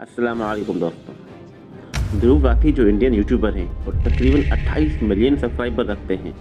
अस्सलाम वालेकुम दोस्तों। ध्रुव राठी जो इंडियन यूट्यूबर हैं और तकरीबन 28 मिलियन सब्सक्राइबर रखते हैं,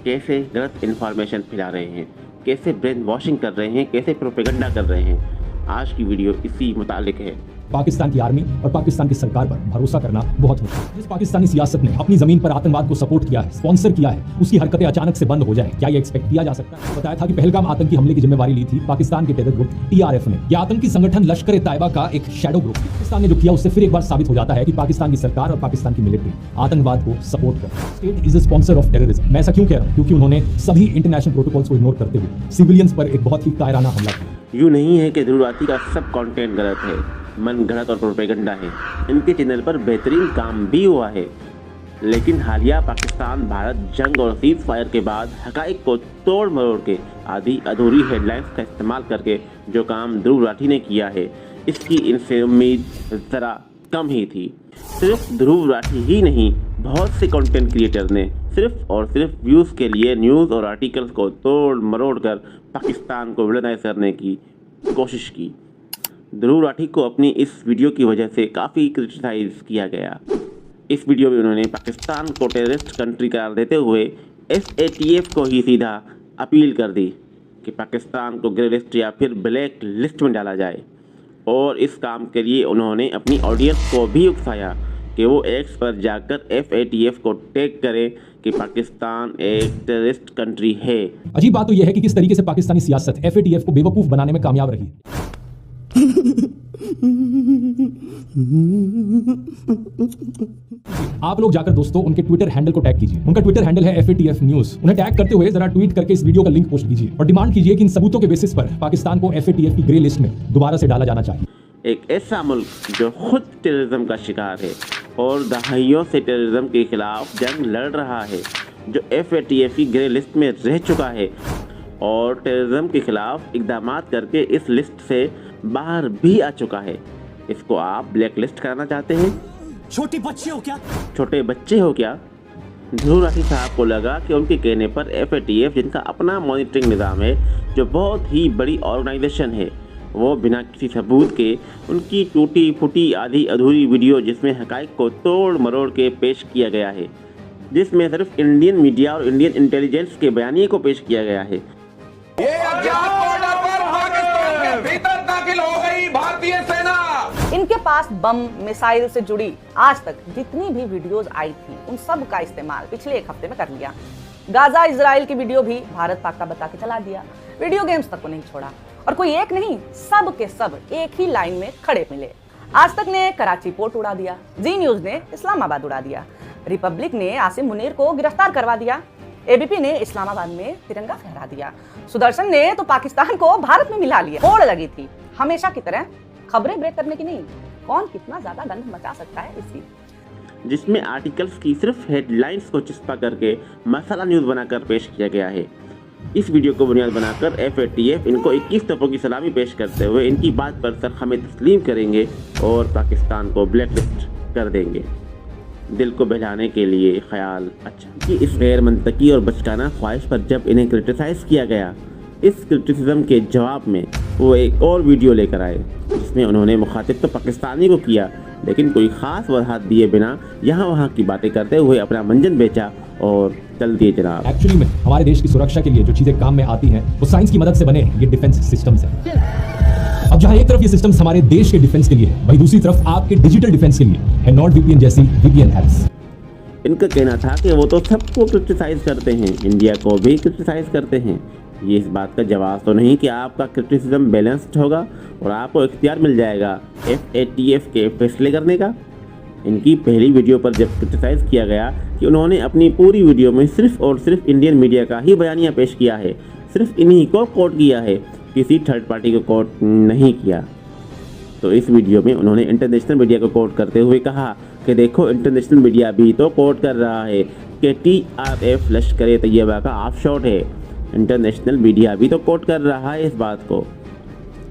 कैसे गलत इन्फॉर्मेशन फैला रहे हैं, कैसे ब्रेन वॉशिंग कर रहे हैं, कैसे प्रोपेगेंडा कर रहे हैं, आज की वीडियो इसी मुतालिक है। पाकिस्तान की आर्मी और पाकिस्तान की सरकार पर भरोसा करना बहुत मुश्किल है। जिस पाकिस्तानी सियासत ने अपनी जमीन पर आतंकवाद को सपोर्ट किया है, स्पॉन्सर किया है, उसकी हरकतें अचानक से बंद हो जाए, क्या ये एक्सपेक्ट किया जा सकता है? बताया था कि पहलगाम आतंकी हमले की जिम्मेवारी ली थी पाकिस्तान के टेरर ग्रुप TRF ने। यह आतंकी संगठन लश्कर ए तैयबा का एक शैडो ग्रुप। पाकिस्तान ने जो किया उससे फिर एक बार साबित हो जाता है कि पाकिस्तान की सरकार और पाकिस्तान की मिलिट्री आतंकवाद को सपोर्ट कर रही है। State is a sponsor of terrorism. मैं ऐसा क्यों कह रहा हूँ? क्योंकि उन्होंने सभी इंटरनेशनल प्रोटोकॉल्स को इग्नोर करते हुए सिविलियंस पर एक बहुत ही कायराना हमला किया। यूँ नहीं है कि ध्रुव राठी का सब कंटेंट गलत है, मन गलत और प्रोपेगेंडा है। इनके चैनल पर बेहतरीन काम भी हुआ है, लेकिन हालिया पाकिस्तान भारत जंग और सीज फायर के बाद हकाइक को तोड़ मरोड़ के आधी अधूरी हेडलाइंस का इस्तेमाल करके जो काम ध्रुव राठी ने किया है, इसकी इनसे उम्मीद ज़रा कम ही थी। सिर्फ ध्रुव राठी ही नहीं, बहुत से कंटेंट क्रिएटर ने सिर्फ और सिर्फ व्यूज़ के लिए न्यूज़ और आर्टिकल्स को तोड़ मरोड़ कर पाकिस्तान को विलनाइज करने की कोशिश की। ध्रुव राठी को अपनी इस वीडियो की वजह से काफ़ी क्रिटिसाइज किया गया। इस वीडियो में उन्होंने पाकिस्तान को टेररिस्ट कंट्री करार देते हुए FATF को ही सीधा अपील कर दी कि पाकिस्तान को ग्रे लिस्ट या फिर ब्लैक लिस्ट में डाला जाए, और इस काम के लिए उन्होंने अपनी ऑडियंस को भी उकसाया कि वो एक्स पर जाकर FATF को टैग करें कि पाकिस्तान एक टेररिस्ट कंट्री है। अजीब बात तो यह है कि किस तरीके से पाकिस्तानी सियासत FATF को बेवकूफ़ बनाने में कामयाब रही है। आप लोग जाकर दोस्तों उनके ट्विटर हैंडल को टैग कीजिए। उनका ट्विटर हैंडल है FATF न्यूज़। उन्हें टैग करते हुए जरा ट्वीट करके इस वीडियो का लिंक पोस्ट कीजिए और डिमांड कीजिए कि इन सबूतों के बेसिस पर पाकिस्तान को FATF की ग्रे लिस्ट में दोबारा से डाला जाना चाहिए। एक ऐसा मुल्क जो खुद टेररिज्म का शिकार है और दहाइयों से टेररिज्म के खिलाफ जंग लड़ रहा है, जो FATF की ग्रे लिस्ट में रह चुका है और टेररिज्म के खिलाफ इकदाम करके इस लिस्ट से बाहर भी आ चुका है, इसको आप ब्लैक लिस्ट कराना चाहते हैं? छोटे बच्चे हो क्या? छोटे बच्चे हो क्या? ध्रुव राठी साहब को लगा कि उनके कहने पर FATF, जिनका अपना मॉनिटरिंग निज़ाम है, जो बहुत ही बड़ी ऑर्गेनाइजेशन है, वो बिना किसी सबूत के उनकी टूटी फूटी आधी अधूरी वीडियो जिसमें हकाइक को तोड़ मरोड़ के पेश किया गया है, जिसमें सिर्फ इंडियन मीडिया और इंडियन इंटेलिजेंस के बयानिए को पेश किया गया है। ये अज्ञात बॉर्डर पर पाकिस्तान के भीतर दाखिल हो गई भारतीय सेना। इनके पास बम मिसाइल से जुड़ी आज तक जितनी भी वीडियोस आई थी, उन सब का इस्तेमाल पिछले एक हफ्ते में कर लिया। गाजा इजराइल की वीडियो भी भारत पाक का बता के चला दिया। वीडियो गेम्स तक को नहीं छोड़ा, और कोई एक नहीं, सब के सब एक ही लाइन में खड़े मिले। आज तक ने कराची पोर्ट उड़ा दिया, जी न्यूज ने इस्लामाबाद उड़ा दिया, रिपब्लिक ने आसिम मुनीर को गिरफ्तार करवा दिया, ABP ने इस्लामाबाद में तिरंगा फहरा दिया, सुदर्शन ने तो पाकिस्तान को भारत में मिला लिया। होड़ लगी थी हमेशा की तरह खबरें ब्रेक करने की नहीं, कौन कितना ज्यादा गंद मचा सकता है इसकी, जिसमें आर्टिकल्स की सिर्फ हेडलाइंस को चिस्पा करके मसाला न्यूज़ बनाकर पेश किया गया है। इस वीडियो को बुनियाद बनाकर FATF इनको 21 तोपों की सलामी पेश करते हुए इनकी बात पर सरख़म तस्लीम करेंगे और पाकिस्तान को ब्लैक लिस्ट कर देंगे। दिल को बहलाने के लिए ख्याल अच्छा कि इस गैर मंतकी और बचकाना ख्वाहिश पर जब इन्हें क्रिटिसाइज़ किया गया, इस क्रिटिसिज्म के जवाब में वो एक और वीडियो लेकर आए, जिसमें उन्होंने मुखातिब तो पाकिस्तानी को किया, लेकिन कोई ख़ास वजाहत दिए बिना यहाँ वहाँ की बातें करते हुए अपना मंजन बेचा और चल दिए जनाब। एक्चुअली में हमारे देश की सुरक्षा के लिए जो चीजें काम में आती हैं, वो साइंस की मदद से बने ये डिफेंस सिस्टम्स हैं। अब जहां एक तरफ ये सिस्टम्स हमारे देश के डिफेंस के लिए है, वहीं दूसरी तरफ आपके डिजिटल डिफेंस के लिए है NordVPN जैसी VPN ऐप्स। इनका कहना था कि वो तो सबको क्रिटिसाइज़ करते हैं, इंडिया को भी क्रिटिसाइज़ करते हैं। ये इस बात का जवाब तो नहीं कि आपका क्रिटिसिज्म बैलेंस्ड होगा और आपको इख्तियार मिल जाएगा FATF के फैसले करने का। इनकी पहली वीडियो पर जब क्रिटिसाइज़ किया गया कि उन्होंने अपनी पूरी वीडियो में सिर्फ और सिर्फ इंडियन मीडिया का ही बयानिया पेश किया है, सिर्फ इन्हीं को कोट किया है, किसी थर्ड पार्टी को कोट नहीं किया, तो इस वीडियो में उन्होंने इंटरनेशनल मीडिया को कोट करते हुए कहा कि देखो इंटरनेशनल मीडिया भी तो कोट कर रहा है कि TRF लश्कर तैयबा का ऑफशोर है, इंटरनेशनल मीडिया भी तो कोट कर रहा है इस बात को।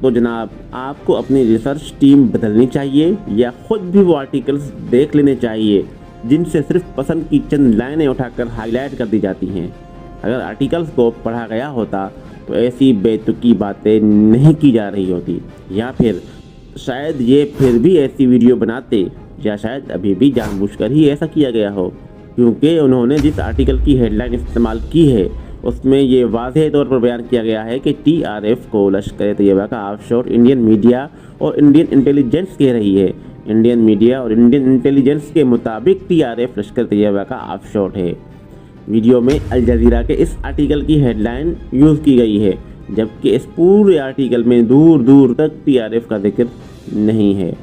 तो जनाब, आपको अपनी रिसर्च टीम बदलनी चाहिए या ख़ुद भी वो आर्टिकल्स देख लेने चाहिए जिनसे सिर्फ पसंद की चंद लाइनें उठाकर हाईलाइट कर दी जाती हैं। अगर आर्टिकल्स को पढ़ा गया होता तो ऐसी बेतुकी बातें नहीं की जा रही होती, या फिर शायद ये फिर भी ऐसी वीडियो बनाते, या शायद अभी भी जानबूझकर ही ऐसा किया गया हो, क्योंकि उन्होंने जिस आर्टिकल की हेडलाइन इस्तेमाल की है उसमें ये वाज़ेह तौर पर बयान किया गया है कि टीआरएफ को लश्कर तैयबा का ऑफशोर इंडियन मीडिया और इंडियन इंटेलिजेंस कह रही है। इंडियन मीडिया और इंडियन इंटेलिजेंस के मुताबिक टीआरएफ लश्कर तैयबा का ऑफशोर है। वीडियो में अल जज़ीरा के इस आर्टिकल की हेडलाइन यूज़ की गई है, जबकि इस पूरे आर्टिकल में दूर दूर तक टीआरएफ का जिक्र नहीं है।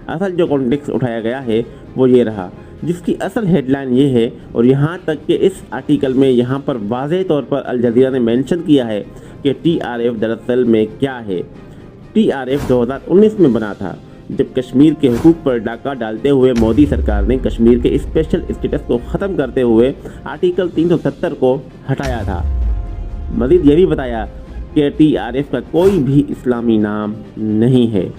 असल जो कॉन्टेक्स्ट उठाया गया है वो ये रहा, जिसकी असल हेडलाइन ये है, और यहाँ तक कि इस आर्टिकल में यहाँ पर वाज़ेह तौर पर अल जज़ीरा ने मेंशन किया है कि टीआरएफ दरअसल में क्या है। टीआरएफ 2019 में बना था, जब कश्मीर के हुकूक पर डाका डालते हुए मोदी सरकार ने कश्मीर के स्पेशल स्टेटस को ख़त्म करते हुए आर्टिकल 370 को हटाया था। मज़ीद ये भी बताया कि टीआरएफ का कोई भी इस्लामी नाम नहीं है।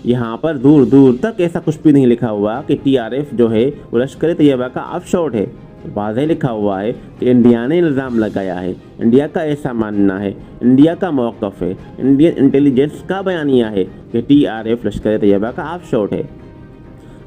यहाँ पर दूर दूर तक ऐसा कुछ भी नहीं लिखा हुआ कि टीआरएफ जो है वो लश्कर तैयबा का ऑफशोर है। वाज़ेह लिखा हुआ है कि इंडिया ने इल्ज़ाम लगाया है, इंडिया का ऐसा मानना है, इंडिया का मौक़िफ़ है, इंडियन इंटेलिजेंस का बयानिया है कि टीआरएफ लश्कर तैयबा का ऑफशोर है।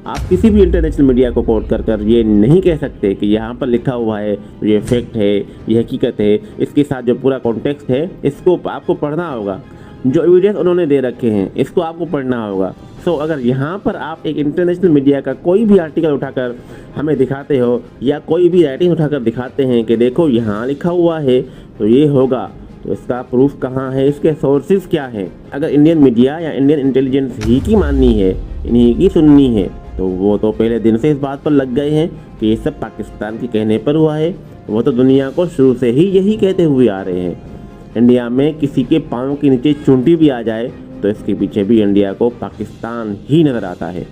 आप किसी भी इंटरनेशनल मीडिया को कोट कर ये नहीं कह सकते कि यहाँ पर लिखा हुआ है ये फैक्ट है, ये हकीकत है। इसके साथ जो पूरा कॉन्टेक्स्ट है इसको आपको पढ़ना होगा, जो एविडेंस उन्होंने दे रखे हैं इसको आपको पढ़ना होगा। सो अगर यहाँ पर आप एक इंटरनेशनल मीडिया का कोई भी आर्टिकल उठाकर हमें दिखाते हो या कोई भी राइटिंग उठाकर दिखाते हैं कि देखो यहाँ लिखा हुआ है तो ये होगा, तो इसका प्रूफ कहाँ है, इसके सोर्सेज क्या हैं। अगर इंडियन मीडिया या इंडियन इंटेलिजेंस ही की माननी है, इन्हीं की सुननी है, तो वो तो पहले दिन से इस बात पर लग गए हैं कि ये सब पाकिस्तान के कहने पर हुआ है। वो तो दुनिया को शुरू से ही यही कहते हुए आ रहे हैं। इंडिया में किसी के पाँव के नीचे चूंटी भी आ जाए तो इसके पीछे भी इंडिया को पाकिस्तान ही नज़र आता है।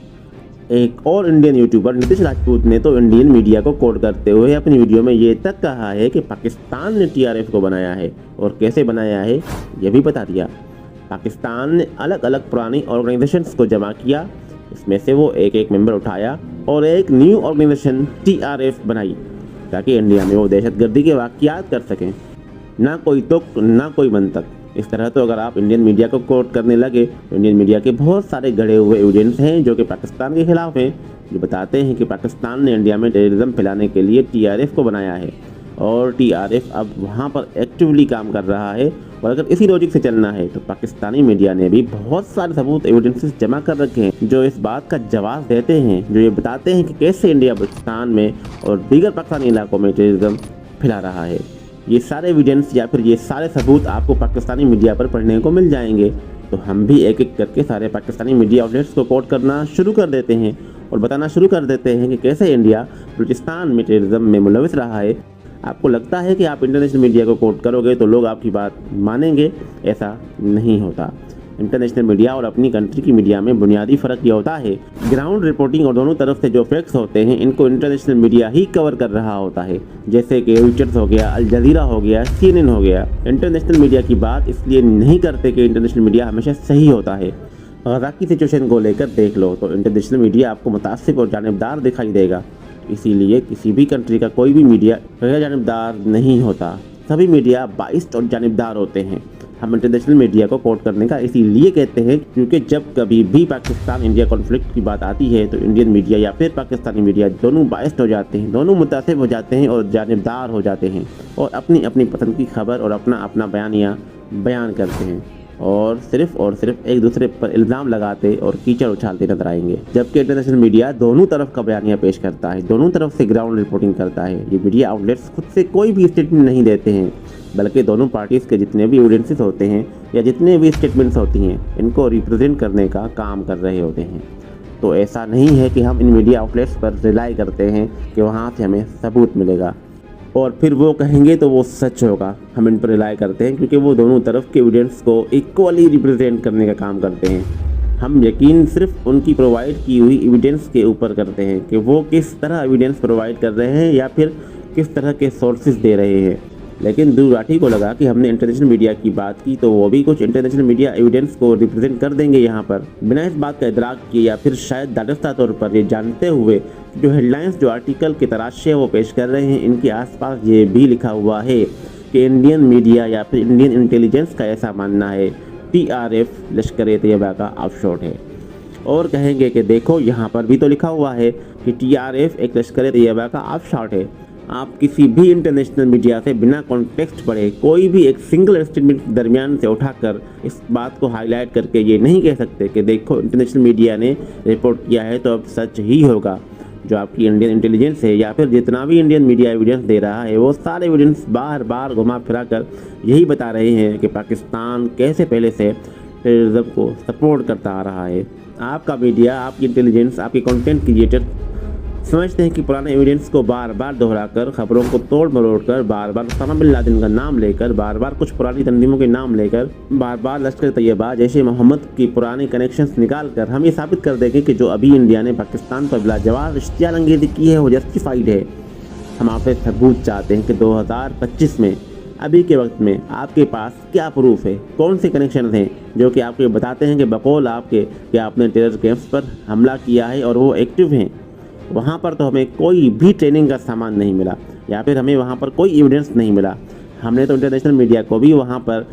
एक और इंडियन यूट्यूबर नीतीश राजपूत ने तो इंडियन मीडिया को कोट करते हुए अपनी वीडियो में ये तक कहा है कि पाकिस्तान ने टीआरएफ को बनाया है, और कैसे बनाया है ये भी बता दिया। पाकिस्तान ने अलग अलग पुरानी ऑर्गेनाइजेशंस को जमा किया, इसमें से वो एक एक मेंबर उठाया और एक न्यू ऑर्गेनाइजेशन टीआरएफ बनाई, ताकि इंडिया में वो दहशतगर्दी के वाक़यात कर सकें। ना कोई तुक ना कोई मंतक। इस तरह तो अगर आप इंडियन मीडिया को कोट करने लगे तो इंडियन मीडिया के बहुत सारे गढ़े हुए एविडेंस हैं जो कि पाकिस्तान के खिलाफ हैं, जो बताते हैं कि पाकिस्तान ने इंडिया में टेररिज्म फैलाने के लिए टीआरएफ को बनाया है, और टीआरएफ अब वहाँ पर एक्टिवली काम कर रहा है। और अगर इसी लॉजिक से चलना है तो पाकिस्तानी मीडिया ने भी बहुत सारे सबूत एविडेंसेस जमा कर रखे हैं जो इस बात का जवाब देते हैं, जो ये बताते हैं कि कैसे इंडिया पाकिस्तान में और दीगर पाकिस्तानी इलाकों में टेररिज्म फैला रहा है। ये सारे एविडेंस या फिर ये सारे सबूत आपको पाकिस्तानी मीडिया पर पढ़ने को मिल जाएंगे। तो हम भी एक एक करके सारे पाकिस्तानी मीडिया आउटलेट्स को कोट करना शुरू कर देते हैं और बताना शुरू कर देते हैं कि कैसे इंडिया बलूचिस्तान में टेररिज्म में मुलविस रहा है। आपको लगता है कि आप इंटरनेशनल मीडिया को कोट करोगे तो लोग आपकी बात मानेंगे, ऐसा नहीं होता। इंटरनेशनल मीडिया और अपनी कंट्री की मीडिया में बुनियादी फ़र्क ये होता है, ग्राउंड रिपोर्टिंग और दोनों तरफ से जो फैक्ट्स होते हैं इनको इंटरनेशनल मीडिया ही कवर कर रहा होता है, जैसे कि रॉयटर्स हो गया, अल जज़ीरा हो गया, CNN हो गया। इंटरनेशनल मीडिया की बात इसलिए नहीं करते कि इंटरनेशनल मीडिया हमेशा सही होता है। गज़ा की सिचुएशन को लेकर देख लो तो इंटरनेशनल मीडिया आपको मुतासिब और जानिबदार दिखाई देगा, इसीलिए किसी भी कंट्री का कोई भी मीडिया गैर जानिबदार नहीं होता। सभी मीडिया बाइस्ड और जानिबदार होते हैं। हम इंटरनेशनल मीडिया को कोट करने का इसीलिए कहते हैं क्योंकि जब कभी भी पाकिस्तान इंडिया कॉन्फ्लिक्ट की बात आती है तो इंडियन मीडिया या फिर पाकिस्तानी मीडिया दोनों बाइस्ड हो जाते हैं, दोनों मुतासिब हो जाते हैं और जानिबदार हो जाते हैं, और अपनी अपनी पसंद की खबर और अपना अपना बयानिया बयान करते हैं, और सिर्फ एक दूसरे पर इल्ज़ाम लगाते और कीचड़ उछालते नजर आएंगे। जबकि इंटरनेशनल मीडिया दोनों तरफ का बयानिया पेश करता है, दोनों तरफ से ग्राउंड रिपोर्टिंग करता है। ये मीडिया आउटलेट्स खुद से कोई भी स्टेटमेंट नहीं देते हैं, बल्कि दोनों पार्टीज़ के जितने भी एविडेंसेस होते हैं या जितने भी स्टेटमेंट्स होती हैं इनको रिप्रेजेंट करने का काम कर रहे होते हैं। तो ऐसा नहीं है कि हम इन मीडिया आउटलेट्स पर रिलाई करते हैं कि वहाँ से हमें सबूत मिलेगा और फिर वो कहेंगे तो वो सच होगा। हम इन पर रिलाई करते हैं क्योंकि वो दोनों तरफ के एविडेंस को इक्वली रिप्रेजेंट करने का काम करते हैं। हम यकीन सिर्फ उनकी प्रोवाइड की हुई एविडेंस के ऊपर करते हैं कि वो किस तरह एविडेंस प्रोवाइड कर रहे हैं या फिर किस तरह के सोर्सेज दे रहे हैं। लेकिन दुराठी को लगा कि हमने इंटरनेशनल मीडिया की बात की तो वो भी कुछ इंटरनेशनल मीडिया एविडेंस को रिप्रेजेंट कर देंगे यहाँ पर, बिना इस बात का इदराक किए या फिर शायद दानिस्ता तौर पर ये जानते हुए जो हेडलाइंस जो आर्टिकल की तराश है वो पेश कर रहे हैं, इनके आसपास ये भी लिखा हुआ है कि इंडियन मीडिया या फिर इंडियन इंटेलिजेंस का ऐसा मानना है टीआरएफ लश्कर-ए-तैयबा का ऑफशोर है। और कहेंगे कि देखो यहाँ पर भी तो लिखा हुआ है कि TRF एक लश्कर तैयबा का ऑफशॉट है। आप किसी भी इंटरनेशनल मीडिया से बिना कॉन्टेक्स्ट पढ़े कोई भी एक सिंगल स्टेटमेंट दरमियान से उठाकर इस बात को हाईलाइट करके ये नहीं कह सकते कि देखो इंटरनेशनल मीडिया ने रिपोर्ट किया है तो अब सच ही होगा। जो आपकी इंडियन इंटेलिजेंस है या फिर जितना भी इंडियन मीडिया एविडेंस दे रहा है वो सारे एविडेंस बार बार घुमा फिरा कर यही बता रहे हैं कि पाकिस्तान कैसे पहले से टेररिज्म को सपोर्ट करता आ रहा है। आपका मीडिया, आपकी इंटेलिजेंस, आपके कंटेंट क्रिएटर समझते हैं कि पुराने एविडेंस को बार बार दोहराकर, खबरों को तोड़ मरोड़ कर, बार बार उसामा बिन लादेन का नाम लेकर, बार बार कुछ पुरानी तंजीमों के नाम लेकर, बार बार लश्कर तैयबा जैसे मोहम्मद की पुरानी कनेक्शंस निकाल कर हम ये साबित कर देंगे कि जो अभी इंडिया ने पाकिस्तान पर लाजवाब इश्तियालंगेज़ी की है वो जस्टिफाइड है। हम आपसे सबूत चाहते हैं कि 2025 में अभी के वक्त में आपके पास क्या प्रूफ है, कौन से कनेक्शन हैं जो कि आपको बताते हैं कि बकौल आपके कि आपने टेरर कैंप्स पर हमला किया है और वो एक्टिव हैं। वहाँ पर तो हमें कोई भी ट्रेनिंग का सामान नहीं मिला या फिर हमें वहाँ पर कोई एविडेंस नहीं मिला। हमने तो इंटरनेशनल मीडिया को भी वहाँ पर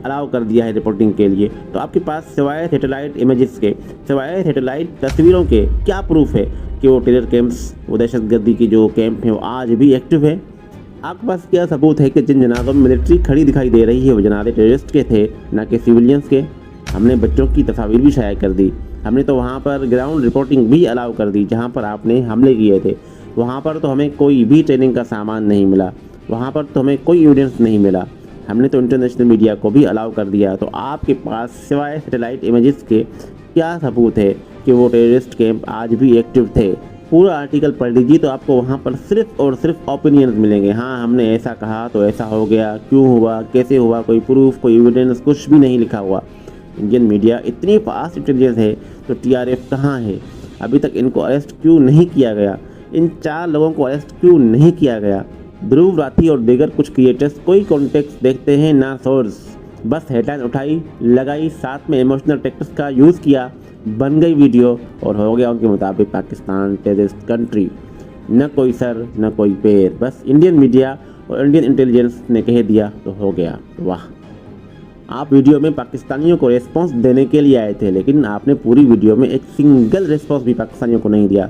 अलाउ कर दिया है रिपोर्टिंग के लिए। तो आपके पास सिवाय सैटेलाइट इमेजेस के, सिवाय सैटेलाइट तस्वीरों के क्या प्रूफ है कि वो टेरर कैंप्स, वो दहशतगर्दी की जो कैंप हैं वो आज भी एक्टिव है? आपके पास क्या सबूत है कि जिन जनाजों में मिलिट्री खड़ी दिखाई दे रही है वो जनाजे टेररिस्ट के थे, ना कि सिविलियंस के? हमने बच्चों की तस्वीर भी शाया कर दी। हमने तो वहाँ पर ग्राउंड रिपोर्टिंग भी अलाउ कर दी जहाँ पर आपने हमले किए थे। वहाँ पर तो हमें कोई भी ट्रेनिंग का सामान नहीं मिला, वहाँ पर तो हमें कोई एविडेंस नहीं मिला। हमने तो इंटरनेशनल मीडिया को भी अलाउ कर दिया। तो आपके पास सिवाय सैटेलाइट इमेजेस के क्या सबूत है कि वो टेररिस्ट कैंप आज भी एक्टिव थे? पूरा आर्टिकल पढ़ लीजिए तो आपको वहाँ पर सिर्फ और सिर्फ ओपिनियंस मिलेंगे। हाँ, हमने ऐसा कहा तो ऐसा हो गया, क्यों हुआ, कैसे हुआ, कोई प्रूफ, कोई एविडेंस, कुछ भी नहीं लिखा हुआ। इंडियन मीडिया इतनी फास्ट इंटेलिजेंस है तो TRF कहाँ है? अभी तक इनको अरेस्ट क्यों नहीं किया गया? इन 4 लोगों को अरेस्ट क्यों नहीं किया गया? ध्रुव राठी और दीगर कुछ क्रिएटर्स कोई कॉन्टेक्स्ट देखते हैं ना सोर्स, बस हेडलाइन उठाई, लगाई, साथ में इमोशनल टेक्निक्स का यूज़ किया, बन गई वीडियो और हो गया उनके मुताबिक पाकिस्तान टेररिस्ट कंट्री। न कोई सर न कोई पैर, बस इंडियन मीडिया और इंडियन इंटेलिजेंस ने कह दिया तो हो गया। वाह! आप वीडियो में पाकिस्तानियों को रिस्पांस देने के लिए आए थे, लेकिन आपने पूरी वीडियो में एक सिंगल रिस्पांस भी पाकिस्तानियों को नहीं दिया।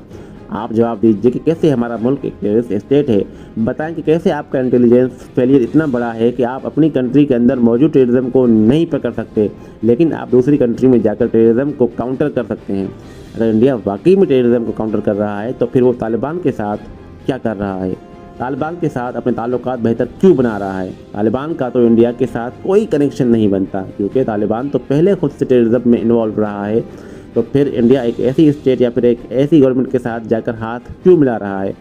आप जवाब दीजिए कि कैसे हमारा मुल्क एक टेररिस्ट स्टेट है। बताएं कि कैसे आपका इंटेलिजेंस फेलियर इतना बड़ा है कि आप अपनी कंट्री के अंदर मौजूद टेररिज्म को नहीं पकड़ सकते, लेकिन आप दूसरी कंट्री में जाकर टेररिज्म को काउंटर कर सकते हैं। अगर इंडिया वाकई में टेररिज्म को काउंटर कर रहा है तो फिर वो तालिबान के साथ क्या कर रहा है? तालिबान के साथ अपने ताल्लुकात बेहतर क्यों बना रहा है? तालिबान का तो इंडिया के साथ कोई कनेक्शन नहीं बनता, क्योंकि तालिबान तो पहले खुद से टेररिज्म में इन्वॉल्व रहा है। तो फिर इंडिया एक ऐसी स्टेट या फिर एक ऐसी गवर्नमेंट के साथ जाकर हाथ क्यों मिला रहा है?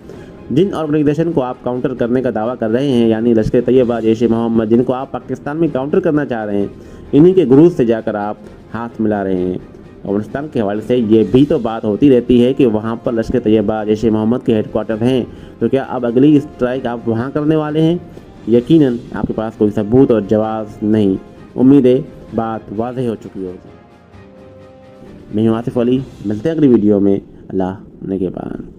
जिन ऑर्गेनाइजेशन को आप काउंटर करने का दावा कर रहे हैं, यानी लश्कर तैयबा, जैश ए मोहम्मद, जिनको आप पाकिस्तान में काउंटर करना चाह रहे हैं, इन्हीं के गुरूज से जाकर आप हाथ मिला रहे हैं। अफगानिस्तान के हवाले से ये भी तो बात होती रहती है कि वहाँ पर लश्कर तैयबा, जैश ए मोहम्मद के हेडक्वार्टर हैं, तो क्या अब अगली स्ट्राइक आप वहाँ करने वाले हैं? यकीनन आपके पास कोई सबूत और जवाब नहीं। उम्मीद है बात वाज़ेह हो चुकी होगी। मैं हूं आसिफ अली, मिलते हैं अगली वीडियो में। अल्लाह ने के बाद।